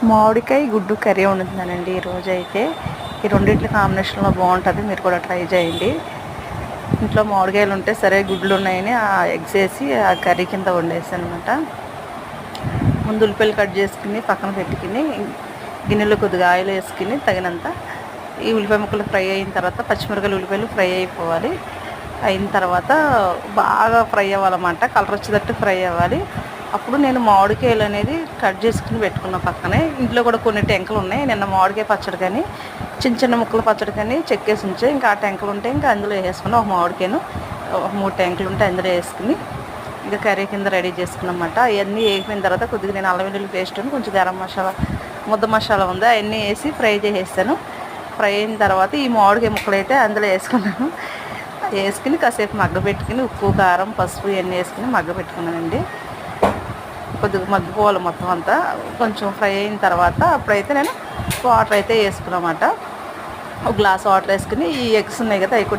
మామిడికాయ గుడ్డు కర్రీ వండుతున్నానండి ఈరోజు అయితే. ఈ రెండిట్ల కాంబినేషన్లో బాగుంటుంది, మీరు కూడా ట్రై చేయండి. ఇంట్లో మామిడికాయలు ఉంటే సరే, గుడ్లు ఉన్నాయని ఆ ఎగ్స్ వేసి ఆ కర్రీ కింద వండేసాను అనమాట. ముందు ఉల్లిపాయలు కట్ చేసుకుని పక్కన పెట్టుకుని గిన్నెలో కొద్దిగా ఆయిల్ వేసుకుని తగినంత ఈ ఉల్లిపాయ ముక్కలు ఫ్రై అయిన తర్వాత పచ్చిమిరపకాయలు ఉల్లిపాయలు ఫ్రై అయిపోవాలి. అయిన తర్వాత బాగా ఫ్రై అవ్వాలన్నమాట, కలర్ వచ్చేటట్టు ఫ్రై అవ్వాలి. అప్పుడు నేను మామిడికాయలు అనేది కట్ చేసుకుని పెట్టుకున్న పక్కనే. ఇంట్లో కూడా కొన్ని టెంకలు ఉన్నాయి, నిన్న మామిడికాయ పచ్చడి కానీ చిన్న చిన్న ముక్కలు పచ్చడి కానీ చెక్కేసి ఉంచే, ఇంకా ఆ టెంకలు ఉంటే ఇంకా అందులో వేసుకుని ఒక మామిడికాయను ఒక 3 టెంకలు ఉంటే అందులో వేసుకుని ఇంకా కర్రీ కింద రెడీ చేసుకున్నమాట. అవన్నీ వేగిపోయిన తర్వాత కొద్దిగా నేను అల్లం వెల్లుల్లి పేస్ట్ కొంచెం గరం మసాలా ముద్ద మసాలా ఉంది అవన్నీ వేసి ఫ్రై చేసేస్తాను. ఫ్రై అయిన తర్వాత ఈ మామిడికాయ ముక్కలు అయితే అందులో వేసుకున్నాను. వేసుకుని కాసేపు మగ్గబెట్టుకుని ఉప్పు కారం పసుపు ఇవన్నీ వేసుకుని మగ్గబెట్టుకున్నానండి. కొద్దిగా మగ్గిపోవాలి మొత్తం అంతా. కొంచెం ఫ్రై అయిన తర్వాత అప్పుడైతే నేను వాటర్ అయితే వేసుకున్నమాట. ఒక గ్లాస్ వాటర్ వేసుకుని ఈ ఎగ్స్ ఉన్నాయి కదా అవి కూడా